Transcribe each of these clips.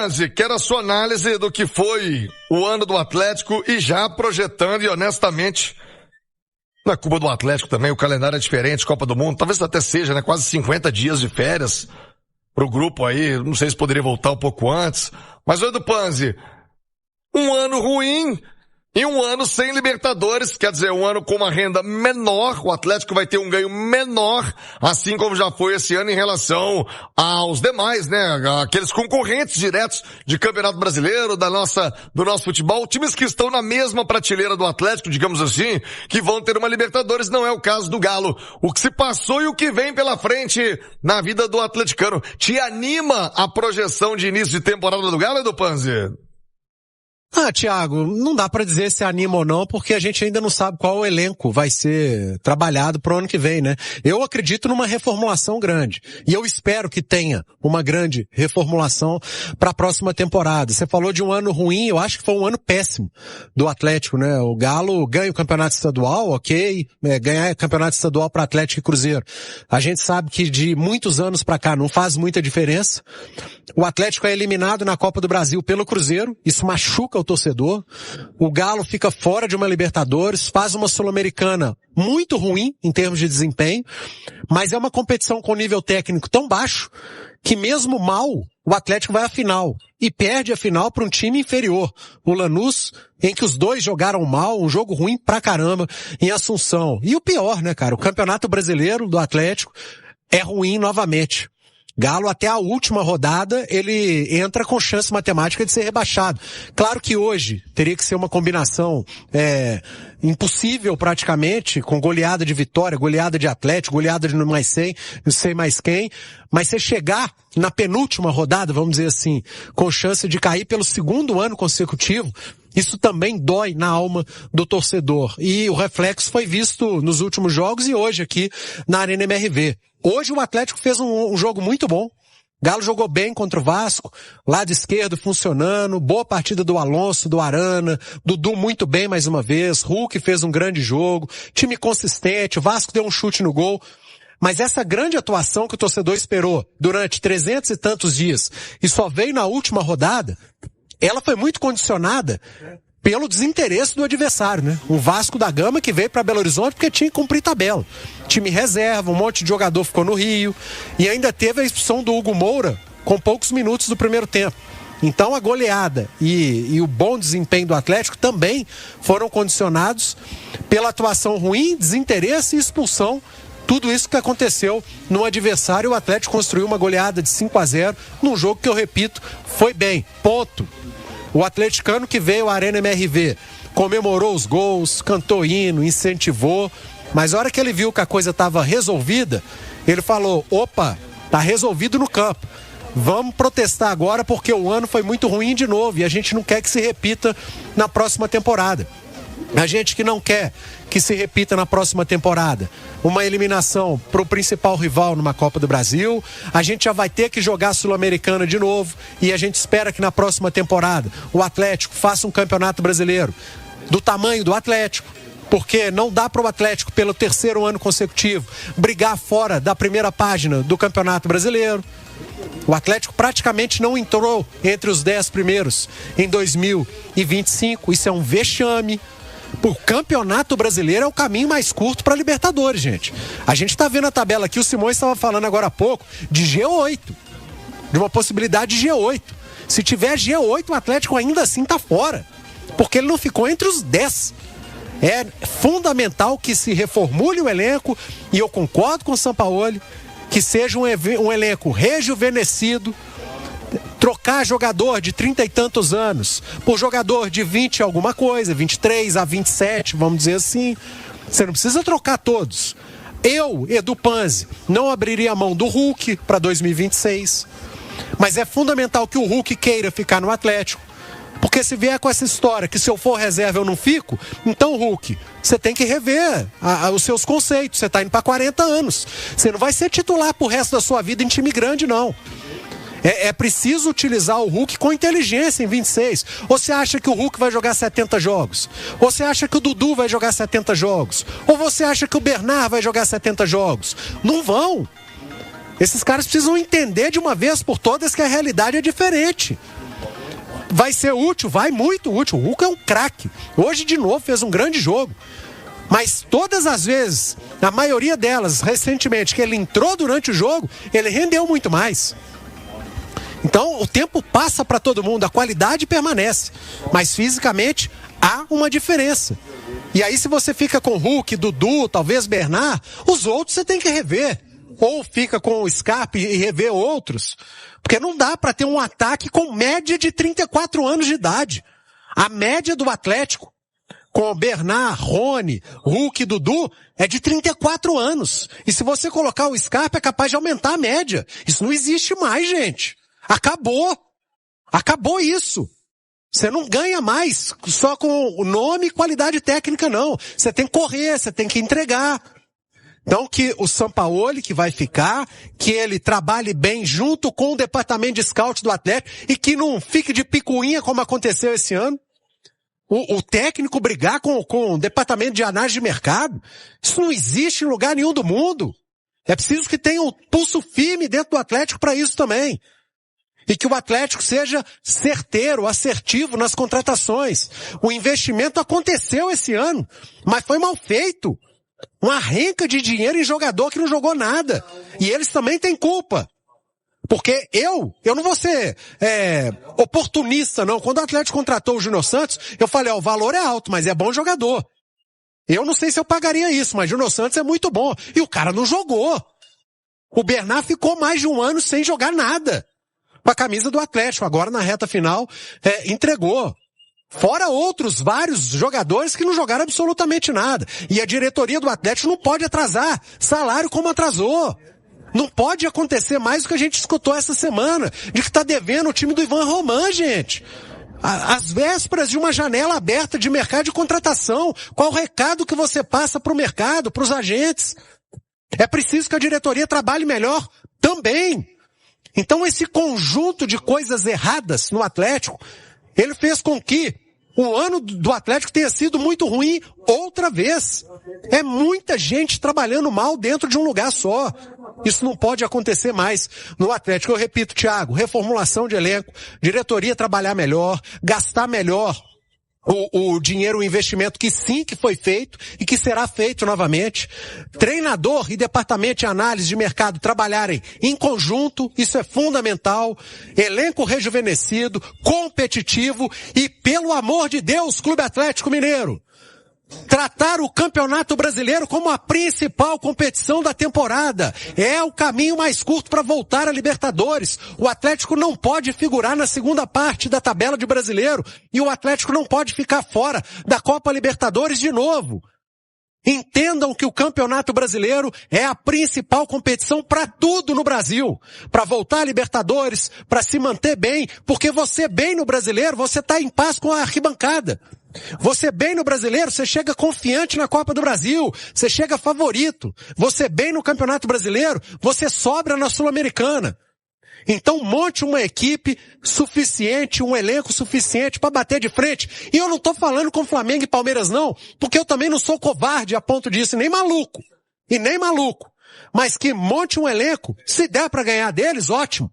Panzi, quero a sua análise do que foi o ano do Atlético e já projetando, e honestamente, na culpa do Atlético também, o calendário é diferente, Copa do Mundo, talvez até seja, né, quase 50 dias de férias pro grupo aí, não sei se poderia voltar um pouco antes, mas Edu Panzi, um ano ruim e um ano sem Libertadores, quer dizer, um ano com uma renda menor, o Atlético vai ter um ganho menor, assim como já foi esse ano em relação aos demais, né, aqueles concorrentes diretos de Campeonato Brasileiro, do nosso futebol, times que estão na mesma prateleira do Atlético, digamos assim, que vão ter uma Libertadores, não é o caso do Galo. O que se passou e o que vem pela frente na vida do atleticano, te anima a projeção de início de temporada do Galo, Edu Panzi? Thiago, não dá pra dizer se anima ou não, porque a gente ainda não sabe qual o elenco vai ser trabalhado pro ano que vem, né? Eu acredito numa reformulação grande. E eu espero que tenha uma grande reformulação para a próxima temporada. Você falou de um ano ruim, eu acho que foi um ano péssimo do Atlético, né? O Galo ganha o campeonato estadual, ok, ganhar campeonato estadual para Atlético e Cruzeiro. A gente sabe que de muitos anos pra cá não faz muita diferença. O Atlético é eliminado na Copa do Brasil pelo Cruzeiro, isso machuca o torcedor. O Galo fica fora de uma Libertadores, faz uma Sul-Americana muito ruim em termos de desempenho, mas é uma competição com nível técnico tão baixo que mesmo mal o Atlético vai à final e perde a final para um time inferior, o Lanús, em que os dois jogaram mal, um jogo ruim pra caramba em Assunção. E o pior, né, cara, o Campeonato Brasileiro do Atlético é ruim novamente. Galo, até a última rodada, ele entra com chance matemática de ser rebaixado. Claro que hoje teria que ser uma combinação impossível praticamente, com goleada de Vitória, goleada de Atlético, goleada de não sei mais quem, mas você chegar na penúltima rodada, vamos dizer assim, com chance de cair pelo segundo ano consecutivo, isso também dói na alma do torcedor. E o reflexo foi visto nos últimos jogos e hoje aqui na Arena MRV. Hoje o Atlético fez um jogo muito bom. Galo jogou bem contra o Vasco, lado esquerdo funcionando, boa partida do Alonso, do Arana, Dudu muito bem mais uma vez, Hulk fez um grande jogo, time consistente, o Vasco deu um chute no gol. Mas essa grande atuação que o torcedor esperou durante 300 e tantos dias e só veio na última rodada, ela foi muito condicionada pelo desinteresse do adversário, né? O Vasco da Gama que veio para Belo Horizonte porque tinha que cumprir tabela. Time reserva, um monte de jogador ficou no Rio e ainda teve a expulsão do Hugo Moura com poucos minutos do primeiro tempo. Então a goleada e o bom desempenho do Atlético também foram condicionados pela atuação ruim, desinteresse e expulsão. Tudo isso que aconteceu no adversário, o Atlético construiu uma goleada de 5-0 num jogo que, eu repito, foi bem. Ponto. O atleticano que veio à Arena MRV comemorou os gols, cantou hino, incentivou, mas a hora que ele viu que a coisa estava resolvida, ele falou, opa, tá resolvido no campo. Vamos protestar agora porque o ano foi muito ruim de novo e a gente não quer que se repita na próxima temporada. A gente que não quer que se repita na próxima temporada uma eliminação para o principal rival numa Copa do Brasil, a gente já vai ter que jogar a Sul-Americana de novo e a gente espera que na próxima temporada o Atlético faça um campeonato brasileiro do tamanho do Atlético, porque não dá para o Atlético pelo terceiro ano consecutivo brigar fora da primeira página do Campeonato Brasileiro. O Atlético praticamente não entrou entre os 10 primeiros em 2025, isso é um vexame. O Campeonato Brasileiro é o caminho mais curto para a Libertadores, gente. A gente está vendo a tabela aqui, o Simões estava falando agora há pouco, de G8. De uma possibilidade de G8. Se tiver G8, o Atlético ainda assim está fora. Porque ele não ficou entre os 10. É fundamental que se reformule o elenco, e eu concordo com o Sampaoli, que seja um elenco rejuvenescido, trocar jogador de 30 e tantos anos por jogador de 20 e alguma coisa, 23 a 27, vamos dizer assim. Você não precisa trocar todos. Eu, Edu Panzi, não abriria a mão do Hulk para 2026, mas é fundamental que o Hulk queira ficar no Atlético, porque se vier com essa história que se eu for reserva eu não fico, então Hulk, você tem que rever os seus conceitos. Você está indo para 40 anos, você não vai ser titular pro resto da sua vida em time grande, não. É preciso utilizar o Hulk com inteligência em 26. Ou você acha que o Hulk vai jogar 70 jogos? Ou você acha que o Dudu vai jogar 70 jogos? Ou você acha que o Bernard vai jogar 70 jogos? Não vão. Esses caras precisam entender de uma vez por todas que a realidade é diferente. vai ser útil, vai muito útil. O Hulk é um craque. Hoje, de novo, fez um grande jogo. Mas todas as vezes, a maioria delas, recentemente, que ele entrou durante o jogo, ele rendeu muito mais. Então, o tempo passa para todo mundo, a qualidade permanece. Mas, fisicamente, há uma diferença. E aí, se você fica com Hulk, Dudu, talvez Bernard, os outros você tem que rever. Ou fica com o Scarpa e rever outros. Porque não dá para ter um ataque com média de 34 anos de idade. A média do Atlético, com Bernard, Rony, Hulk e Dudu, é de 34 anos. E se você colocar o Scarpa, é capaz de aumentar a média. Isso não existe mais, gente. Acabou. Acabou isso. Você não ganha mais só com o nome e qualidade técnica, não. Você tem que correr, você tem que entregar. Então que o Sampaoli, que vai ficar, que ele trabalhe bem junto com o departamento de scout do Atlético e que não fique de picuinha como aconteceu esse ano. O técnico brigar com o departamento de análise de mercado, isso não existe em lugar nenhum do mundo. É preciso que tenha um pulso firme dentro do Atlético para isso também. E que o Atlético seja certeiro, assertivo nas contratações. O investimento aconteceu esse ano, mas foi mal feito. Uma renca de dinheiro em jogador que não jogou nada. E eles também têm culpa. Porque eu não vou ser oportunista, não. Quando o Atlético contratou o Júnior Santos, eu falei, o valor é alto, mas é bom jogador. Eu não sei se eu pagaria isso, mas o Júnior Santos é muito bom. E o cara não jogou. O Bernard ficou mais de um ano sem jogar nada com a camisa do Atlético. Agora, na reta final, entregou. Fora outros vários jogadores que não jogaram absolutamente nada. E a diretoria do Atlético não pode atrasar salário como atrasou. Não pode acontecer mais do que a gente escutou essa semana, de que está devendo o time do Ivan Roman, gente. Às vésperas de uma janela aberta de mercado de contratação. Qual o recado que você passa para o mercado, para os agentes? É preciso que a diretoria trabalhe melhor também. Então esse conjunto de coisas erradas no Atlético, ele fez com que o ano do Atlético tenha sido muito ruim outra vez. É muita gente trabalhando mal dentro de um lugar só. Isso não pode acontecer mais no Atlético. Eu repito, Thiago, reformulação de elenco, diretoria trabalhar melhor, gastar melhor o dinheiro, o investimento que sim que foi feito e que será feito novamente. Treinador e departamento de análise de mercado trabalharem em conjunto, isso é fundamental. Elenco rejuvenescido, competitivo e, pelo amor de Deus, Clube Atlético Mineiro, tratar o Campeonato Brasileiro como a principal competição da temporada. É o caminho mais curto para voltar a Libertadores. O Atlético não pode figurar na segunda parte da tabela de Brasileiro e o Atlético não pode ficar fora da Copa Libertadores de novo. Entendam que o Campeonato Brasileiro é a principal competição para tudo no Brasil. Para voltar a Libertadores, para se manter bem, porque você bem no Brasileiro, você está em paz com a arquibancada. Você bem no Brasileiro, você chega confiante na Copa do Brasil, você chega favorito. Você bem no Campeonato Brasileiro, você sobra na Sul-Americana. Então monte uma equipe suficiente, um elenco suficiente para bater de frente. E eu não estou falando com Flamengo e Palmeiras não, porque eu também não sou covarde a ponto disso, nem maluco. Mas que monte um elenco, se der para ganhar deles, ótimo.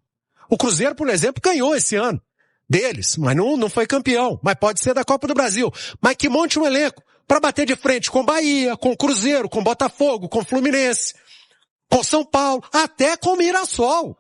O Cruzeiro, por exemplo, ganhou esse ano deles, mas não foi campeão, mas pode ser da Copa do Brasil. Mas que monte um elenco para bater de frente com Bahia, com Cruzeiro, com Botafogo, com Fluminense, com São Paulo, até com Mirassol.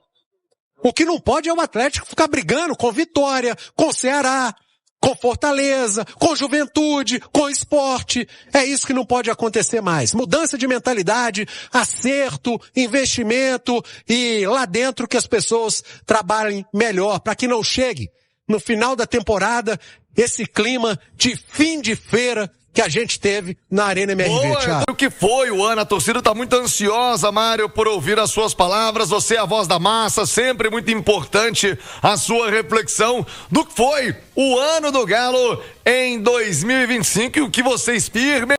O que não pode é o Atlético ficar brigando com Vitória, com Ceará, com Fortaleza, com Juventude, com Sport. É isso que não pode acontecer mais. Mudança de mentalidade, acerto, investimento e lá dentro que as pessoas trabalhem melhor para que não chegue no final da temporada esse clima de fim de feira que a gente teve na Arena MRV, Thiago. O que foi o ano? A torcida tá muito ansiosa, Mário, por ouvir as suas palavras. Você é a voz da massa, sempre muito importante a sua reflexão do que foi o ano do Galo em 2025 e o que você espera.